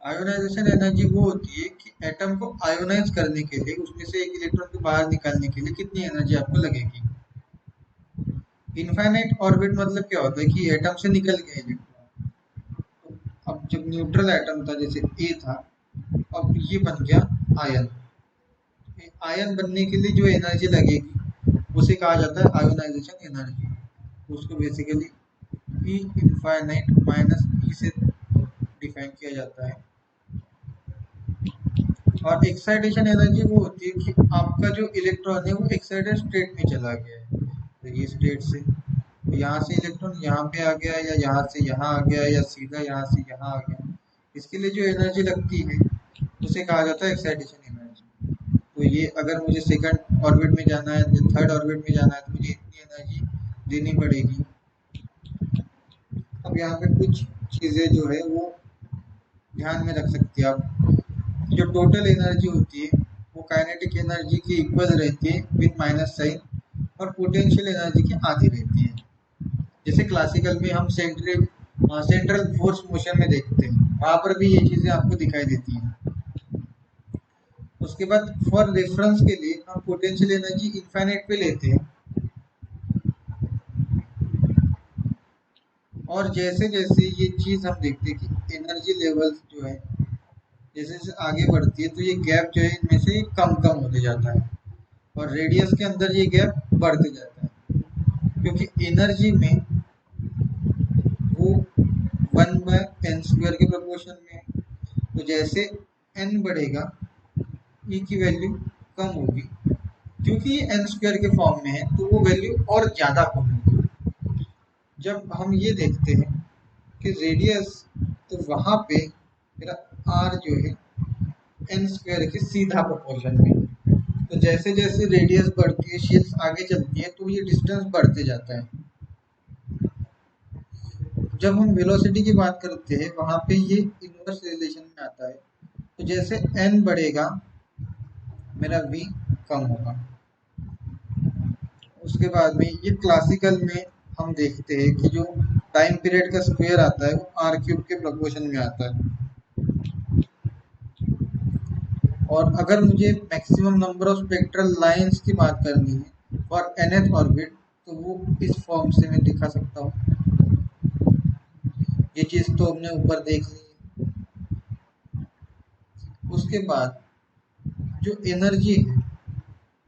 आयोनाइजेशन एनर्जी वो होती है कि एटम को आयोनाइज करने के लिए, उसमें से एक इलेक्ट्रॉन को बाहर निकालने के लिए कितनी एनर्जी आपको लगेगी। इनफाइनाइट ऑर्बिट मतलब क्या होता है कि एटम से निकल गया इलेक्ट्रॉन। तो अब जब न्यूट्रल एटम था, जैसे ए था, अब ये बन गया आयन। आयन बनने के लिए जो एनर्जी लगेगी उसे कहा जाता है आयोनाइजेशन एनर्जी। उसको बेसिकली ई इनफाइनाइट माइनस ई से डिफाइन किया जाता है। और एक्साइटेशन एनर्जी वो होती है कि आपका जो इलेक्ट्रॉन है वो एक्साइटेड स्टेट में चला गया है, तो ये स्टेट से यहाँ से इलेक्ट्रॉन यहाँ पे आ गया, या यहाँ से यहाँ आ गया, या सीधा यहाँ से यहाँ आ गया, इसके लिए जो एनर्जी लगती है उसे कहा जाता है एक्साइटेशन एनर्जी। तो ये अगर मुझे सेकंड ऑर्बिट में जाना है, थर्ड ऑर्बिट में जाना है, तो मुझे इतनी एनर्जी देनी पड़ेगी। अब यहाँ पे कुछ चीज़ें जो है वो ध्यान में रख सकते हैं आप। जो टोटल एनर्जी होती है वो काइनेटिक एनर्जी की इक्वल रहती है विथ माइनस साइन, और पोटेंशियल एनर्जी की आधी रहती है। जैसे क्लासिकल में हम सेंट्रल फोर्स मोशन में देखते हैं, वहाँ पर भी ये चीज़ें आपको दिखाई देती हैं। उसके बाद फॉर रेफरेंस के लिए हम पोटेंशियल एनर्जी इनफाइनाइट पे लेते हैं, और जैसे जैसे ये चीज़ हम देखते हैं कि एनर्जी लेवल जो है जैसे जैसे आगे बढ़ती है तो ये गैप जो है इनमें से कम कम होते जाता है, और रेडियस के अंदर ये गैप बढ़ते जाता है, क्योंकि एनर्जी में वो 1/n² के प्रोपोर्शन में है। तो जैसे n बढ़ेगा e की वैल्यू कम होगी, क्योंकि ये n² के फॉर्म में है तो वो वैल्यू और ज़्यादा कम होगी। जब हम ये देखते हैं कि रेडियस, तो वहाँ पे मेरा r जो है n² के सीधा प्रोपोर्शन में, तो जैसे जैसे रेडियस बढ़ती है, शेप्स आगे चलती है, तो ये डिस्टेंस बढ़ते जाता है। जब हम वेलोसिटी की बात करते हैं वहाँ पे ये इनवर्स रिलेशन में आता है, तो जैसे n बढ़ेगा मेरा v कम होगा। उसके बाद में ये क्लासिकल में हम देखते हैं कि जो टाइम पीरियड का स्क्वायर आता है वो r³ के प्रोपोर्शन में आता है। और अगर मुझे maximum number of spectral lines की बात करनी है और nth ऑर्बिट, तो वो इस फॉर्म से मैं दिखा सकता हूँ। ये चीज़ तो हमने ऊपर देख ली है। उसके बाद जो एनर्जी है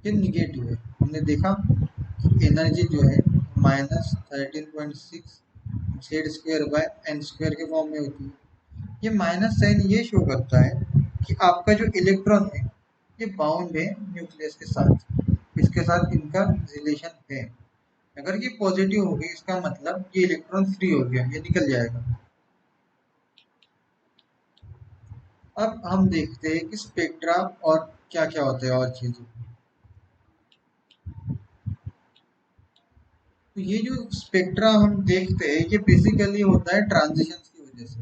ये निगेटिव है। हमने देखा कि एनर्जी जो है -13.6 Z square by n square के फॉर्म में होती है। ये माइनस साइन ये शो करता है कि आपका जो इलेक्ट्रॉन है ये बाउंड है न्यूक्लियस के साथ, इसके साथ इनका रिलेशन है। अगर ये पॉजिटिव हो गई इसका मतलब ये इलेक्ट्रॉन फ्री हो गया, ये निकल जाएगा। अब हम देखते हैं कि स्पेक्ट्रा और क्या क्या होते हैं और चीजें। तो ये जो स्पेक्ट्रा हम देखते हैं ये बेसिकली होता है ट्रांजिशंस की वजह से,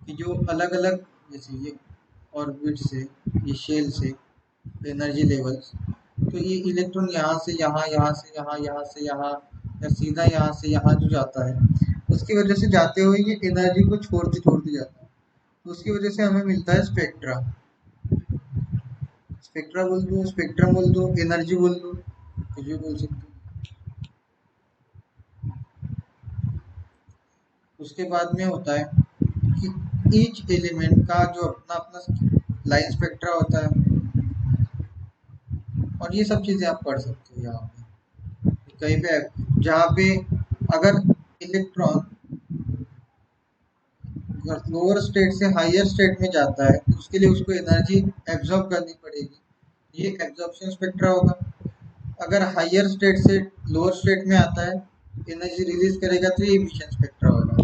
कि जो अलग अलग, जैसे ये ऑर्बिट से, ये शेल से, एनर्जी लेवल्स, तो ये इलेक्ट्रॉन यहाँ से यहाँ, यहाँ से यहाँ, यहाँ से यहाँ, या सीधा यहाँ से यहाँ जो जाता है, उसकी वजह से जाते हुए ये एनर्जी को छोड़ते छोड़ते जाता है, तो उसकी वजह से हमें मिलता है स्पेक्ट्रा। स्पेक्ट्रा बोल दो, स्पेक्ट्रम बोल दो, एनर्जी बोल दो, कुछ भी बोल सकते हो। उसके बाद में होता है कि ईच एलिमेंट का जो अपना अपना लाइन स्पेक्ट्रा होता है, और ये सब चीजें आप पढ़ सकते हो यहाँ पे कहीं पे, जहाँ पे अगर इलेक्ट्रॉन लोअर स्टेट से हायर स्टेट में जाता है तो उसके लिए उसको एनर्जी एब्जॉर्ब करनी पड़ेगी, ये एब्जॉर्प्शन स्पेक्ट्रा होगा। अगर हायर स्टेट से लोअर स्टेट में आता है, एनर्जी रिलीज करेगा, तो ये इमिशन स्पेक्ट्रा होगा।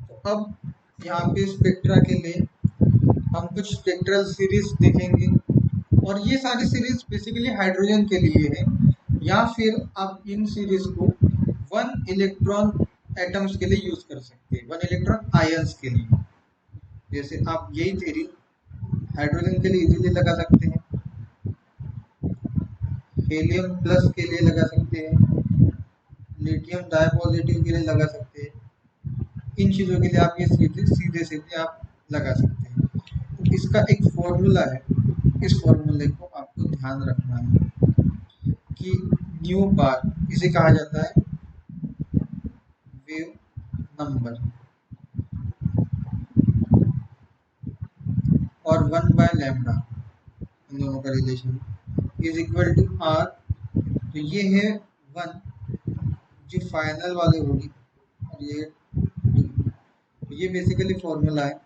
तो अब यहाँ पे स्पेक्ट्रा के लिए हम कुछ स्पेक्ट्रल सीरीज देखेंगे, और ये सारी सीरीज बेसिकली हाइड्रोजन के लिए है, या फिर आप इन सीरीज को वन इलेक्ट्रॉन एटम्स के लिए यूज कर सकते हैं, वन इलेक्ट्रॉन आयंस के लिए। जैसे आप यही थ्योरी हाइड्रोजन के लिए इजीली लगा सकते हैं, हीलियम प्लस के लिए लगा सकते हैं, लिथियम डाइपॉजिटिव के लिए लगा सकते हैं। इन चीज़ों के लिए आप ये सीधे सीधे सीधे आप लगा सकते हैं। तो इसका एक फॉर्मूला है, इस फॉर्मूले को आपको ध्यान रखना है कि न्यू बार, इसे कहा जाता है वेव नंबर, और 1/λ इन दोनों का relation is equal to R. तो ये है 1 जो फाइनल वाले होगी, और ये 2। तो ये बेसिकली फॉर्मूला है।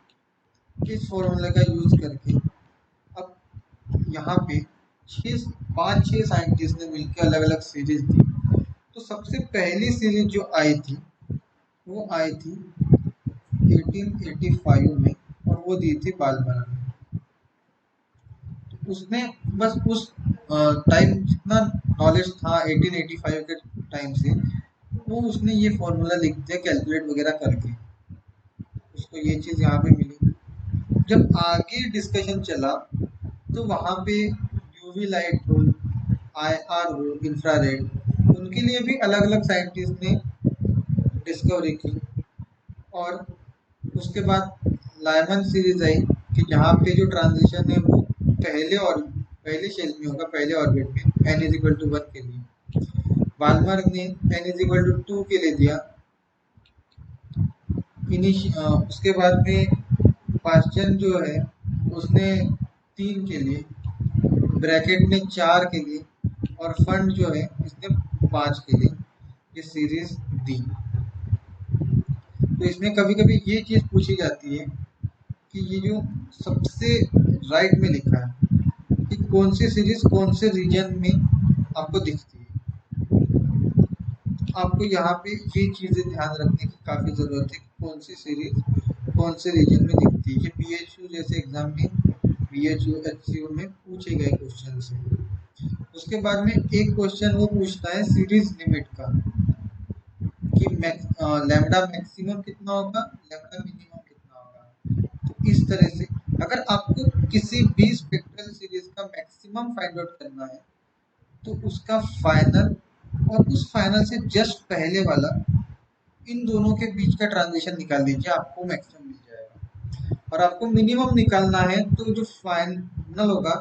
इस फॉर्मूला का यूज करके अब यहाँ पे 5-6 साइंटिस्ट ने मिलकर अलग अलग सीरीज दी। तो सबसे पहली सीरीज जो आई थी वो आई थी 1885 में, और वो दी थी बाल्मर ने। उसने बस उस टाइम जितना नॉलेज था 1885 के टाइम से, वो उसने ये फॉर्मूला लिख दिया कैलकुलेट वगैरह करके, उसको ये चीज़ यहाँ पे मिली। जब आगे डिस्कशन चला तो वहाँ पे यूवी लाइट हो, आईआर हो, इंफ्रारेड, उनके लिए भी अलग अलग साइंटिस्ट ने डिस्कवरी की। और उसके बाद लायमन सीरीज आई कि जहाँ पे जो ट्रांजिशन है वो पहले शेल में होगा, पहले ऑर्बिट में n इज इक्वल टू 1 के लिए। बाल्मर ने n इज इक्वल टू 2 के लिए दिया। उसके बाद में पास्चन जो है उसने 3 के लिए, ब्रैकेट में 4 के लिए, और फंड जो है इसने 5 के लिए ये सीरीज दी। तो इसमें कभी कभी ये चीज़ पूछी जाती है कि ये जो सबसे राइट में लिखा है कि कौन सी सीरीज कौन से रीजन में आपको दिखती है, आपको यहाँ पे ये चीज़ें ध्यान रखने की काफ़ी ज़रूरत है कि कौन सी सीरीज कौन से रीजन में दिखती है। ये PHU जैसे एग्जाम में, BHU HCU में पूछे गए क्वेश्चन है। उसके बाद में एक क्वेश्चन वो पूछता है सीरीज लिमिट का, कि लैम्डा मैक्सिमम कितना होगा, लैम्डा मिनिमम कितना होगा। तो इस तरह से अगर आपको किसी भी स्पेक्ट्रल सीरीज का मैक्सिमम फाइंड आउट करना है तो उसका फाइनल और उस फाइनल से जस्ट पहले वाला, इन दोनों के बीच का ट्रांजिशन निकाल दीजिए, आपको मैक्सिमम मिल जाएगा। और आपको मिनिमम निकालना है, तो जो फाइनल होगा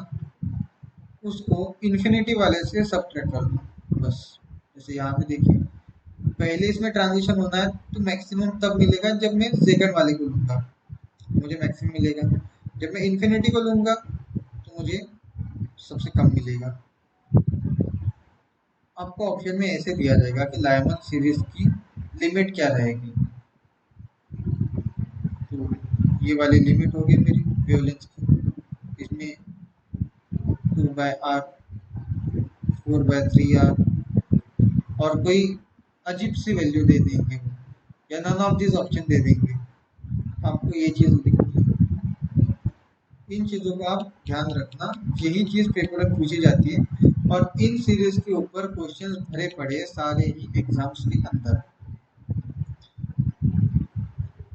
उसको इन्फिनिटी वाले से सब्ट्रैक्ट कर दो बस। जैसे यहाँ पे देखिए, पहले इसमें ट्रांजिशन होना है तो मैक्सिमम तब मिलेगा जब मैं सेकंड वाले को लूंगा, मुझे मैक्सिमम मिलेगा। जब मैं इन्फिनिटी को लूंगा तो मुझे सबसे कम मिलेगा। आपको ऑप्शन में ऐसे दिया जाएगा कि लायमन सीरीज की लिमिट क्या रहेगी। तो ये वाली लिमिट होगी मेरी वेवलेंथ की, इसमें 2/r, 4/3r, और कोई अजीब सी वैल्यू दे देंगे वो, या नन ऑफ दिस ऑप्शन दे देंगे। आपको ये चीज लिखनी है, इन चीजों का आप ध्यान रखना, यही चीज पेपर में पूछी जाती है। और इन सीरीज के ऊपर क्वेश्चंस भरे पड़े सारे ही एग्जाम्स के अंदर।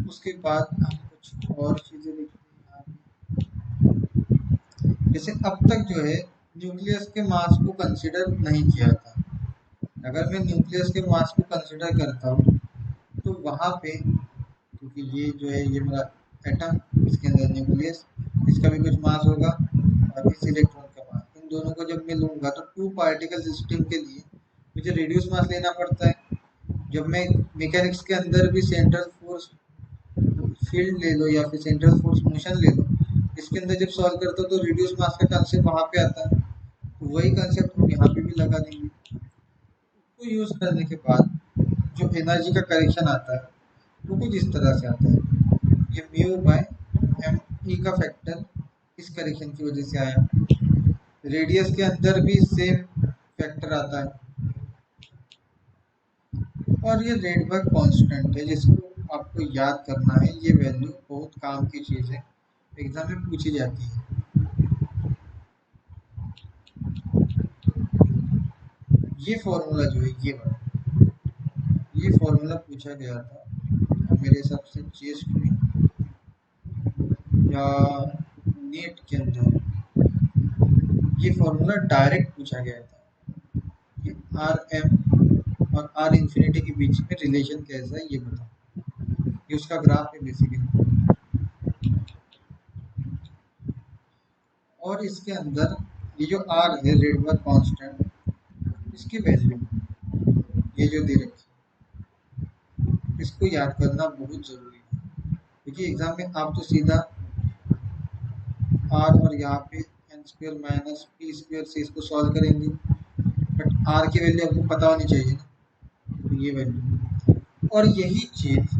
उसके बाद हम कुछ और चीजें देखते हैं। जैसे अब तक जो है न्यूक्लियस के मास को कंसिडर नहीं किया था। अगर मैं न्यूक्लियस के मास को कंसिडर करता हूँ तो वहाँ पे, क्योंकि ये जो है ये मेरा एटम, इसके अंदर न्यूक्लियस, इसका भी कुछ मास होगा और इस इलेक्ट्रॉन का मास, इन दोनों को जब मैं लूंगा तो टू पार्टिकल सिस्टम के लिए मुझे रिड्यूस मास लेना पड़ता है। जब मैं मैकेनिक्स के अंदर भी सेंट्रल फोर्स फील्ड ले लो या फिर सेंट्रल फोर्स मोशन ले लो, इसके अंदर जब सॉल्व करते हो तो रिड्यूस मास का कंसेप्ट वहाँ पे आता है, तो वही कंसेप्ट हम यहाँ पे भी लगा देंगे। तो यूज करने के बाद जो एनर्जी का करेक्शन आता है वो कुछ इस तरह से आता है। ये म्यू बाय एम ई का फैक्टर इस करेक्शन की वजह से आया। रेडियस के अंदर भी सेम फैक्टर आता है। और ये रेडबर्ग कांस्टेंट है जिसको आपको याद करना है, ये वैल्यू बहुत काम की चीज़ है, एग्जाम में पूछी जाती है। ये फॉर्मूला जो है ये फॉर्मूला पूछा गया था मेरे हिसाब से चेस्ट में या नीट के अंदर, ये फॉर्मूला डायरेक्ट पूछा गया था कि आर एम और आर इंफिनिटी के बीच में रिलेशन कैसा है ये बताओ। ये उसका ग्राफ है बेसिकली। और इसके अंदर ये जो आर है रेडबर्ग कांस्टेंट, इसकी वैल्यू ये जो दे रखी है, इसको याद करना बहुत जरूरी है, क्योंकि एग्जाम में आप तो सीधा आर और यहाँ पे n square minus p square से इसको सॉल्व करेंगे, बट आर की वैल्यू आपको पता होनी चाहिए ना, तो ये वैल्यू। और यही चीज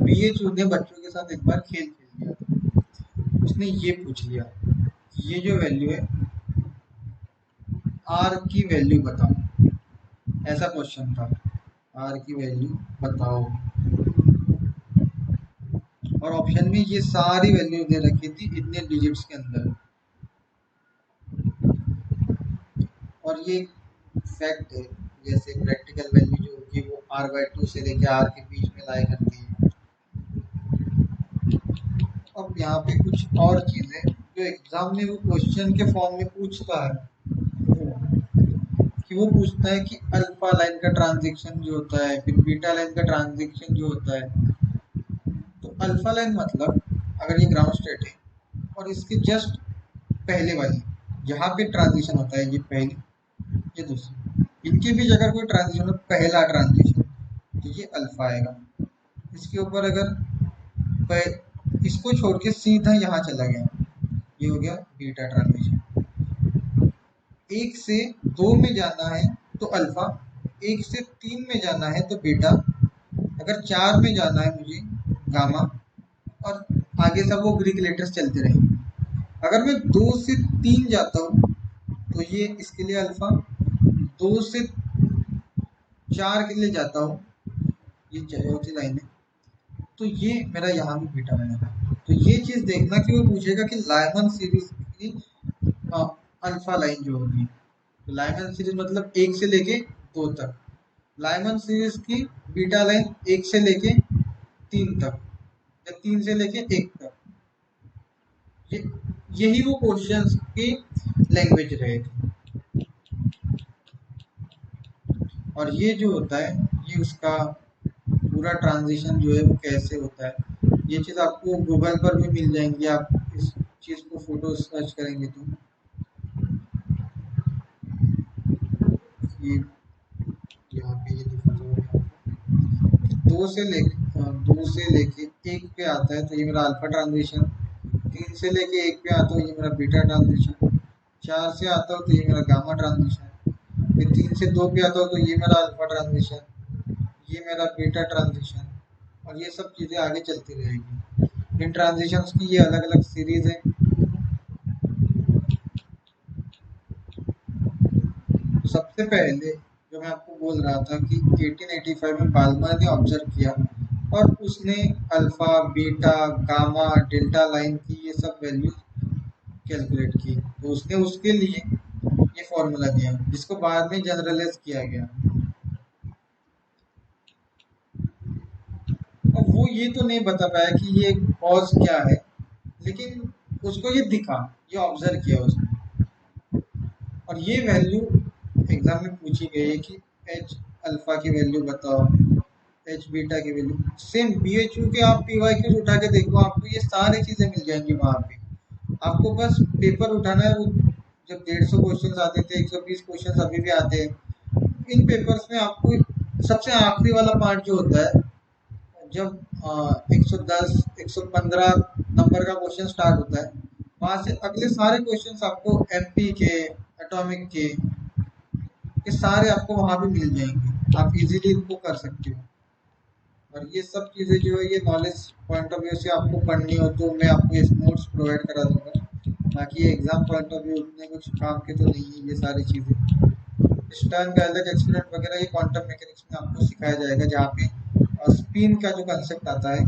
BHU ने बच्चों के साथ एक बार खेल लिया था, उसने ये पूछ लिया, ये जो वैल्यू है आर की वैल्यू बताओ, ऐसा क्वेश्चन था, आर की वैल्यू बताओ। और ऑप्शन में ये सारी वैल्यू दे रखी थी इतने डिजिट्स के अंदर। और ये फैक्ट है, जैसे प्रैक्टिकल वैल्यू जो होगी वो R/2 से लेके R के बीच में लाया करती है। अब यहाँ पे कुछ और चीजें जो एग्जाम में वो क्वेश्चन के फॉर्म में पूछता है, कि वो पूछता है कि अल्फा लाइन का ट्रांजिशन जो होता है, फिर बीटा लाइन का ट्रांजिशन जो होता है। तो अल्फा लाइन मतलब अगर ये ग्राउंड स्टेट है और इसके जस्ट पहले वाली जहाँ पे ट्रांजिशन होता है, ये पहली ये दूसरी, इनके बीच अगर कोई ट्रांजिशन हो, पहला ट्रांजिशन, तो ये अल्फा आएगा। इसके ऊपर अगर इसको छोड़ के सीधा यहाँ चला गया, ये हो गया बीटा ट्रांजिशन। एक से दो में जाना है तो अल्फा, एक से तीन में जाना है तो बीटा, अगर चार में जाना है मुझे गामा, और आगे सब वो ग्रीक लेटर्स चलते रहेंगे। अगर मैं दो से तीन जाता हूँ तो ये इसके लिए अल्फा, दो से चार के लिए जाता हूँ, ये चौथी लाइन है, तो ये मेरा यहाँ भी बीटा बनेगा। तो ये चीज देखना कि वो पूछेगा कि लायमन सीरीज की अल्फा लाइन जो होगी, तो लायमन सीरीज मतलब एक से लेके दो तक, लायमन सीरीज की बीटा लाइन एक से लेके तीन तक, या तीन से लेके एक तक, ये यही वो क्वेश्चंस की लैंग्वेज रहेगी। और ये जो होता है, ये उसका पूरा ट्रांजिशन जो है वो कैसे होता है, ये चीज़ आपको गूगल पर भी मिल जाएंगी, आप इस चीज़ को फोटो सर्च करेंगे तो ये यहाँ पे ये दिखाता हूँ। दो से लेके एक पे आता है तो ये मेरा अल्फा ट्रांजिशन, तीन से लेके एक पे आता है ये मेरा बीटा ट्रांजिशन, चार से आता हो तो ये मेरा गामा ट्रांजिशन, फिर तीन से दो पे आता हो तो ये मेरा अल्फा ट्रांजिशन, ये मेरा बीटा ट्रांजिशन, और ये सब चीज़ें आगे चलती रहेगी। इन ट्रांजिशंस की ये अलग अलग सीरीज है। तो सबसे पहले जो मैं आपको बोल रहा था कि 1885 में बाल्मर ने ऑब्जर्व किया और उसने alpha beta gamma delta line की ये सब वैल्यू कैलकुलेट की, तो उसने उसके लिए ये फॉर्मूला दिया जिसको बाद में जनरलाइज किया गया। और वो ये तो नहीं बता पाया कि ये कॉज क्या है, लेकिन उसको ये दिखा, ये ऑब्जर्व किया उसने, और ये वैल्यू एग्जाम में पूछी गई है कि एच अल्फा की वैल्यू बताओ, एच बीटा की वैल्यू। सेम BHU के आप PYQ उठा के देखो, आपको ये सारी चीजें मिल जाएंगी वहां पे। आपको बस पेपर उठाना है। वो जब 150 क्वेश्चन आते थे, 120 क्वेश्चन अभी भी आते हैं, इन पेपर्स में आपको सबसे आखिरी वाला पार्ट जो होता है, जब 110 115 नंबर का क्वेश्चन स्टार्ट होता है, वहां से अगले सारे क्वेश्चंस आपको MP के, एटॉमिक के, ये सारे आपको वहां पे मिल जाएंगे, आप इजीली इनको कर सकते हो। और ये सब चीज़ें जो है ये नॉलेज पॉइंट ऑफ व्यू से आपको पढ़नी हो तो मैं आपको ये नोट्स प्रोवाइड करा दूंगा, बाकी एग्जाम पॉइंट ऑफ व्यू उतने कुछ काम के तो नहीं है ये सारी चीज़ें। स्टर्न का अलग एक्सपेरिमेंट वगैरह ये क्वांटम मैकेनिक्स में आपको सिखाया जाएगा, जहाँ पे स्पिन का जो कंसेप्ट आता है,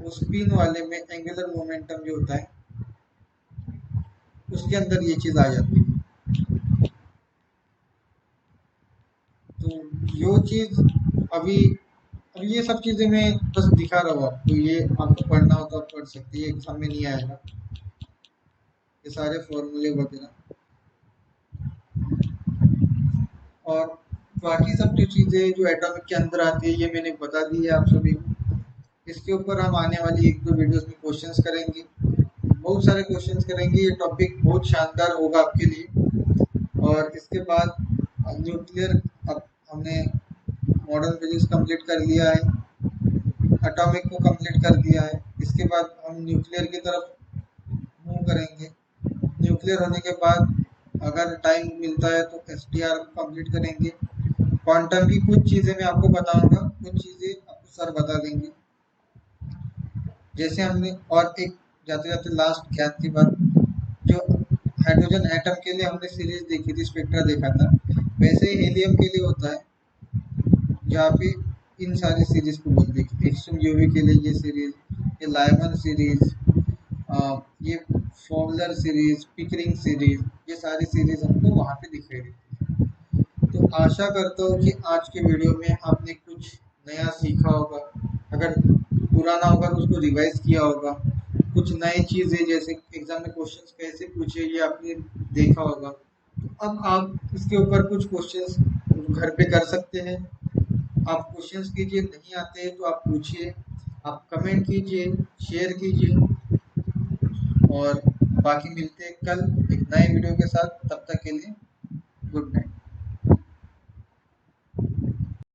वो स्पिन वाले में एंगुलर मोमेंटम जो होता है उसके अंदर ये चीज़ आ जाती है। तो यो चीज़ अभी अभी ये सब चीज़ें मैं बस दिखा रहा हूँ आपको, ये आपको पढ़ना हो तो आप पढ़ सकते हैं, एग्जाम में नहीं आएगा ये सारे फॉर्मूले वगैरह। और बाकी सब जो चीज़ें जो एटॉमिक के अंदर आती है ये मैंने बता दी है आप सभी को। इसके ऊपर हम आने वाली एक दो वीडियोस में क्वेश्चंस करेंगे, बहुत सारे क्वेश्चंस करेंगे। ये टॉपिक बहुत शानदार होगा आपके लिए। और इसके बाद न्यूक्लियर, अब हमने मॉडर्न फिजिक्स कंप्लीट कर लिया है, एटॉमिक को कंप्लीट कर दिया है, इसके बाद हम न्यूक्लियर की तरफ मूव करेंगे। न्यूक्लियर होने के बाद अगर टाइम मिलता है तो STR को कंप्लीट करेंगे। क्वांटम की कुछ चीज़ें मैं आपको बताऊंगा, कुछ चीज़ें आपको सर बता देंगे। जैसे हमने और एक जाते जाते लास्ट ज्ञान की बात, जो हाइड्रोजन एटम के लिए हमने सीरीज देखी थी, स्पेक्ट्रा देखा था, वैसे ही हीलियम के लिए होता है, जहाँ पे इन सारी सीरीज को बोलते हैं। एक्सट्रीम यूवी के लिए ये सीरीज, ये लाइमन सीरीज, ये फॉर्मुलर सीरीज, पिकरिंग सीरीज, ये सारी सीरीज हमको वहाँ पे दिखाई देती है। तो आशा करता हूँ कि आज के वीडियो में आपने कुछ नया सीखा होगा, अगर पुराना होगा तो उसको रिवाइज किया होगा, कुछ नई चीज़ें जैसे एग्जाम में क्वेश्चंस कैसे पूछे ये आपने देखा होगा। तो अब आप इसके ऊपर कुछ क्वेश्चंस घर पे कर सकते हैं। आप क्वेश्चंस कीजिए, नहीं आते हैं तो आप पूछिए, आप कमेंट कीजिए, शेयर कीजिए, और बाकी मिलते हैं कल एक नए वीडियो के साथ। तब तक के लिए गुड नाइट।